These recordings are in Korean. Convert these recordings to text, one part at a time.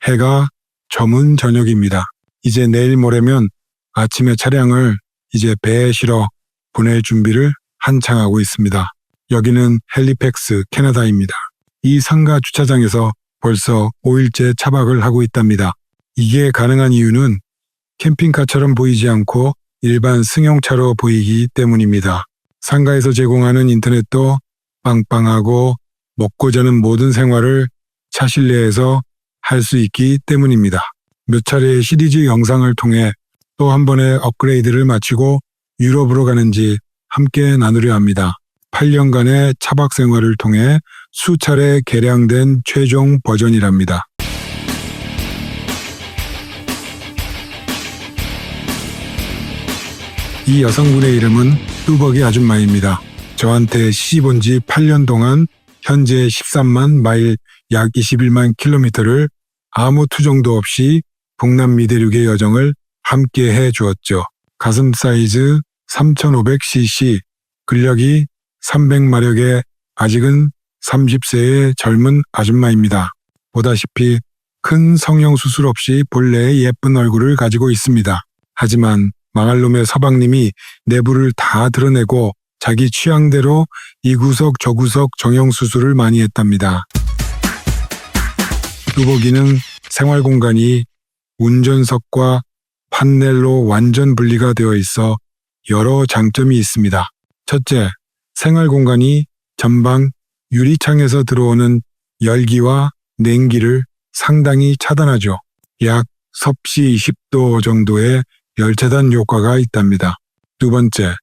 해가 저문 저녁입니다. 이제 내일 모레면 아침에 차량을 이제 배에 실어 보낼 준비를 한창 하고 있습니다. 여기는 헬리팩스 캐나다입니다. 이 상가 주차장에서 벌써 5일째 차박을 하고 있답니다. 이게 가능한 이유는 캠핑카처럼 보이지 않고 일반 승용차로 보이기 때문입니다. 상가에서 제공하는 인터넷도 빵빵하고 먹고 자는 모든 생활을 차 실내에서 할 수 있기 때문입니다. 몇 차례의 시리즈 영상을 통해 또 한 번의 업그레이드를 마치고 유럽으로 가는지 함께 나누려 합니다. 8년간의 차박 생활을 통해 수차례 개량된 최종 버전이랍니다. 이 여성분의 이름은 뚜벅이 아줌마입니다. 저한테 시집온 지 8년 동안 현재 13만 마일 약 21만 킬로미터를 아무 투정도 없이 북남미 대륙의 여정을 함께 해 주었죠. 가슴 사이즈 3500cc, 근력이 300마력의 아직은 30세의 젊은 아줌마입니다. 보다시피 큰 성형 수술 없이 본래의 예쁜 얼굴을 가지고 있습니다. 하지만 망할 놈의 서방님이 내부를 다 드러내고 자기 취향대로 이 구석 저 구석 정형수술을 많이 했답니다. 뚜벅이는 생활공간이 운전석과 판넬로 완전 분리가 되어 있어 여러 장점이 있습니다. 첫째, 생활공간이 전방 유리창에서 들어오는 열기와 냉기를 상당히 차단하죠. 약 섭씨 20도 정도의 열차단 효과가 있답니다. 두 번째,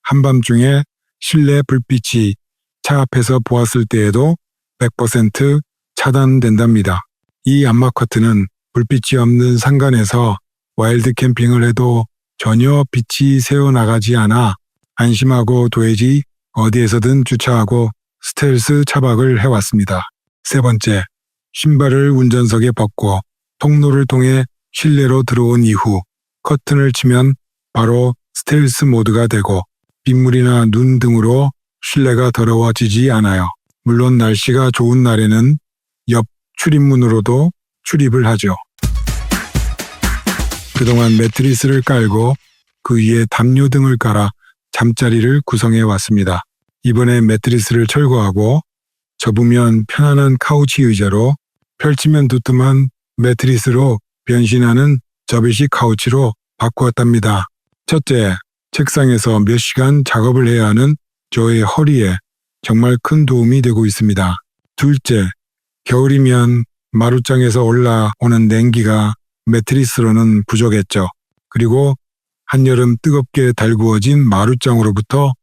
한밤중에 실내 불빛이 차 앞에서 보았을 때에도 100% 차단된답니다. 이 암막 커튼은 불빛이 없는 상간에서 와일드 캠핑을 해도 전혀 빛이 새어나가지 않아 안심하고 도해지 어디에서든 주차하고 스텔스 차박을 해왔습니다. 세 번째, 신발을 운전석에 벗고 통로를 통해 실내로 들어온 이후 커튼을 치면 바로 스텔스 모드가 되고 빗물이나 눈 등으로 실내가 더러워지지 않아요. 물론 날씨가 좋은 날에는 옆 출입문으로도 출입을 하죠. 그동안 매트리스를 깔고 그 위에 담요 등을 깔아 잠자리를 구성해 왔습니다. 이번에 매트리스를 철거하고 접으면 편안한 카우치 의자로 펼치면 두툼한 매트리스로 변신하는 접이식 카우치로 바꾸었답니다. 첫째, 책상에서 몇 시간 작업을 해야 하는 저의 허리에 정말 큰 도움이 되고 있습니다. 둘째, 겨울이면 마루장에서 올라오는 냉기가 매트리스로는 부족했죠. 그리고 한여름 뜨겁게 달구어진 마루장으로부터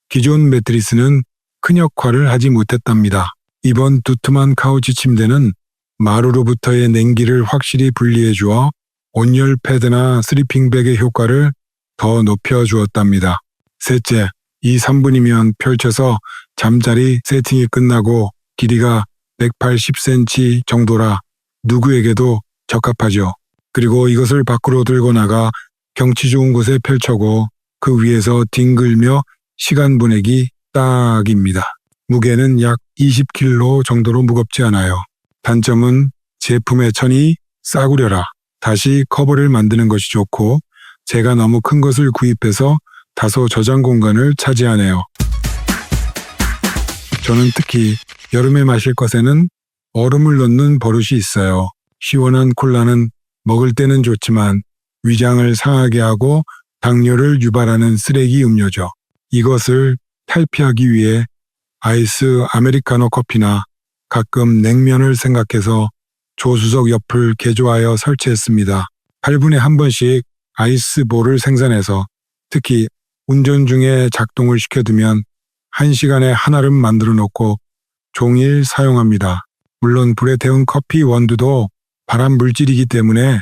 기존 매트리스는 큰 역할을 하지 못했답니다. 이번 두툼한 카우치 침대는 마루로부터의 냉기를 확실히 분리해 주어 온열 패드나 슬리핑백의 효과를 더 높여 주었답니다. 셋째, 이 3분이면 펼쳐서 잠자리 세팅이 끝나고 길이가 180cm 정도라 누구에게도 적합하죠. 그리고 이것을 밖으로 들고 나가 경치 좋은 곳에 펼쳐고 그 위에서 뒹굴며 시간 보내기 딱입니다. 무게는 약 20kg 정도로 무겁지 않아요. 단점은 제품의 천이 싸구려라. 다시 커버를 만드는 것이 좋고 제가 너무 큰 것을 구입해서 다소 저장 공간을 차지하네요. 저는 특히 여름에 마실 것에는 얼음을 넣는 버릇이 있어요. 시원한 콜라는 먹을 때는 좋지만 위장을 상하게 하고 당뇨를 유발하는 쓰레기 음료죠. 이것을 탈피하기 위해 아이스 아메리카노 커피나 가끔 냉면을 생각해서 조수석 옆을 개조하여 설치했습니다. 8분에 한 번씩 아이스볼을 생산해서 특히 운전 중에 작동을 시켜두면 1시간에 하나를 만들어 놓고 종일 사용합니다. 물론 불에 데운 커피 원두도 발암 물질이기 때문에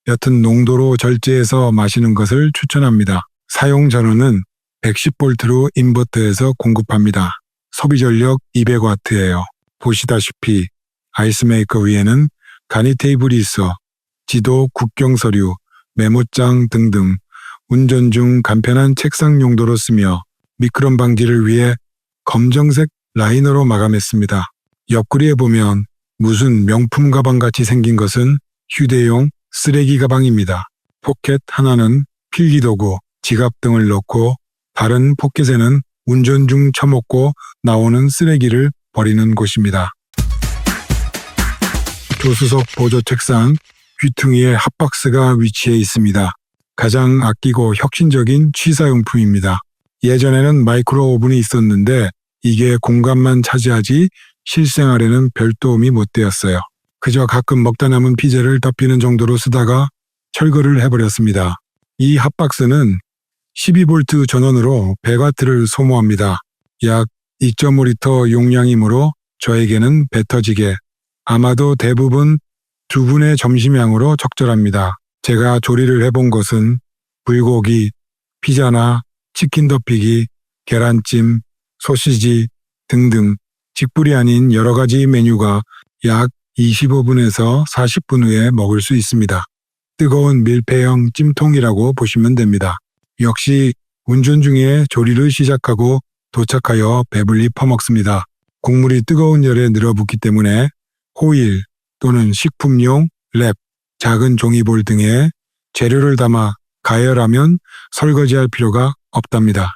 옅은 농도로 절제해서 마시는 것을 추천합니다. 사용 전원은 110V로 인버터에서 공급합니다. 소비 전력 200W예요. 보시다시피 아이스메이커 위에는 간이 테이블이 있어 지도, 국경 서류, 메모장 등등 운전 중 간편한 책상 용도로 쓰며 미끄럼 방지를 위해 검정색 라이너로 마감했습니다. 옆구리에 보면 무슨 명품 가방 같이 생긴 것은 휴대용 쓰레기 가방입니다. 포켓 하나는 필기도구, 지갑 등을 넣고 다른 포켓에는 운전 중 처먹고 나오는 쓰레기를 버리는 곳입니다. 조수석 보조 책상 귀퉁이에 핫박스가 위치해 있습니다. 가장 아끼고 혁신적인 취사용품입니다. 예전에는 마이크로 오븐이 있었는데 이게 공간만 차지하지 실생활에는 별 도움이 못 되었어요. 그저 가끔 먹다 남은 피자를 덮이는 정도로 쓰다가 철거를 해버렸습니다. 이 핫박스는 12V 전원으로 100W를 소모합니다. 약 2.5리터 용량이므로 저에게는 배 터지게, 아마도 대부분 2분의 점심량으로 적절합니다. 제가 조리를 해본 것은 불고기, 피자나 치킨 덮이기, 계란찜, 소시지 등등 직불이 아닌 여러 가지 메뉴가 약 25분에서 40분 후에 먹을 수 있습니다. 뜨거운 밀폐형 찜통이라고 보시면 됩니다. 역시 운전 중에 조리를 시작하고 도착하여 배불리 퍼먹습니다. 국물이 뜨거운 열에 늘어붙기 때문에 호일 또는 식품용 랩, 작은 종이볼 등에 재료를 담아 가열하면 설거지할 필요가 없답니다.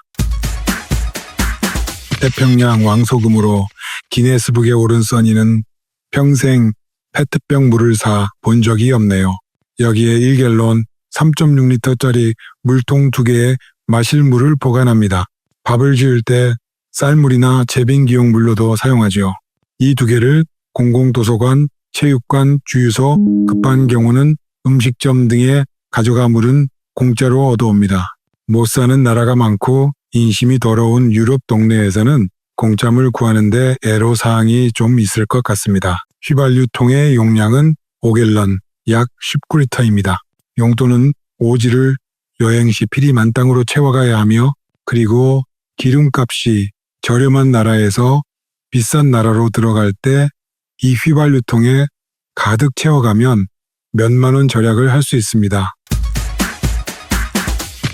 태평양 왕소금으로 기네스북에 오른 써니는 평생 페트병 물을 사 본 적이 없네요. 여기에 1갤론 3.6리터짜리 물통 2개에 마실 물을 보관합니다. 밥을 지을 때 쌀물이나 제빙기용 물로도 사용하죠. 이 2개를 공공도서관, 체육관, 주유소, 급한 경우는 음식점 등에 가져가 물은 공짜로 얻어옵니다. 못 사는 나라가 많고 인심이 더러운 유럽 동네에서는 공짜물 구하는데 애로사항이 좀 있을 것 같습니다. 휘발유통의 용량은 5갤런, 약 19리터입니다. 용도는 오지를 여행시 필히 만땅으로 채워가야 하며, 그리고 기름값이 저렴한 나라에서 비싼 나라로 들어갈 때 이 휘발유통에 가득 채워가면 몇만 원 절약을 할 수 있습니다.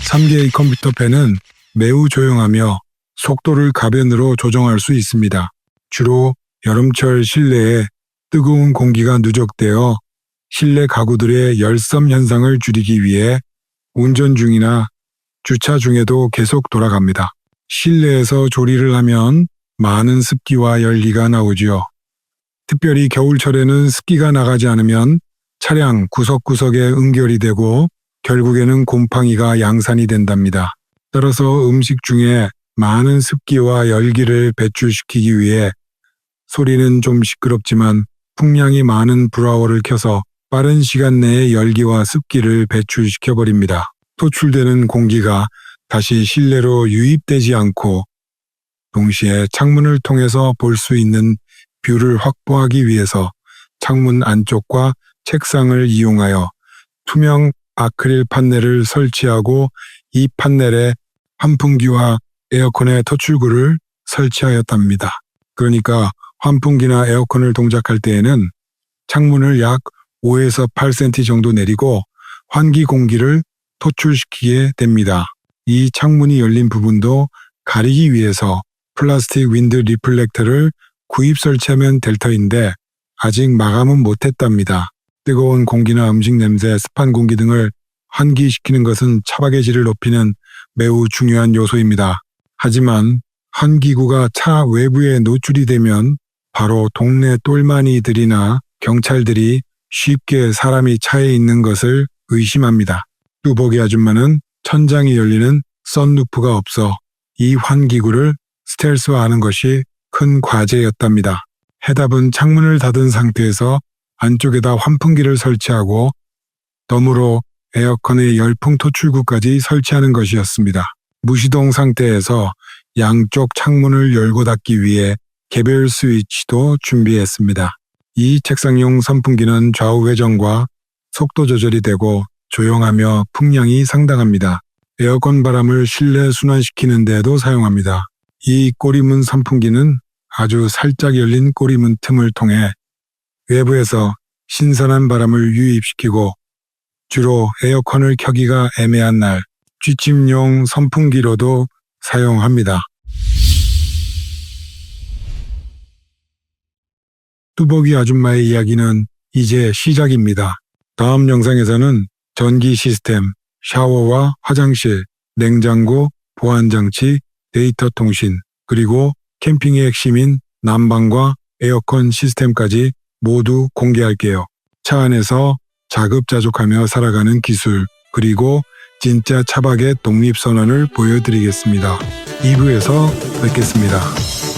3개의 컴퓨터펜은 매우 조용하며 속도를 가변으로 조정할 수 있습니다. 주로 여름철 실내에 뜨거운 공기가 누적되어 실내 가구들의 열섬 현상을 줄이기 위해 운전 중이나 주차 중에도 계속 돌아갑니다. 실내에서 조리를 하면 많은 습기와 열기가 나오지요. 특별히 겨울철에는 습기가 나가지 않으면 차량 구석구석에 응결이 되고 결국에는 곰팡이가 양산이 된답니다. 따라서 음식 중에 많은 습기와 열기를 배출시키기 위해 소리는 좀 시끄럽지만 풍량이 많은 브라워를 켜서 빠른 시간 내에 열기와 습기를 배출시켜버립니다. 토출되는 공기가 다시 실내로 유입되지 않고 동시에 창문을 통해서 볼 수 있는 뷰를 확보하기 위해서 창문 안쪽과 책상을 이용하여 투명 아크릴 판넬을 설치하고 이 판넬에 환풍기와 에어컨의 토출구를 설치하였답니다. 그러니까 환풍기나 에어컨을 동작할 때에는 창문을 약 5에서 8cm 정도 내리고 환기 공기를 토출시키게 됩니다. 이 창문이 열린 부분도 가리기 위해서 플라스틱 윈드 리플렉터를 구입 설치하면 될 터인데 아직 마감은 못했답니다. 뜨거운 공기나 음식 냄새, 습한 공기 등을 환기시키는 것은 차박의 질을 높이는 매우 중요한 요소입니다. 하지만 환기구가 차 외부에 노출이 되면 바로 동네 똘마니들이나 경찰들이 쉽게 사람이 차에 있는 것을 의심합니다. 뚜벅이 아줌마는 천장이 열리는 썬루프가 없어 이 환기구를 스텔스화하는 것이 큰 과제였답니다. 해답은 창문을 닫은 상태에서 안쪽에다 환풍기를 설치하고 덤으로 에어컨의 열풍 토출구까지 설치하는 것이었습니다. 무시동 상태에서 양쪽 창문을 열고 닫기 위해 개별 스위치도 준비했습니다. 이 책상용 선풍기는 좌우 회전과 속도 조절이 되고 조용하며 풍량이 상당합니다. 에어컨 바람을 실내 순환시키는 데에도 사용합니다. 이 꼬리문 선풍기는 아주 살짝 열린 꼬리문 틈을 통해 외부에서 신선한 바람을 유입시키고 주로 에어컨을 켜기가 애매한 날 쥐침용 선풍기로도 사용합니다. 뚜벅이 아줌마의 이야기는 이제 시작입니다. 다음 영상에서는 전기 시스템, 샤워와 화장실, 냉장고, 보안장치, 데이터 통신, 그리고 캠핑의 핵심인 난방과 에어컨 시스템까지 모두 공개할게요. 차 안에서 자급자족하며 살아가는 기술, 그리고 진짜 차박의 독립선언을 보여드리겠습니다. 2부에서 뵙겠습니다.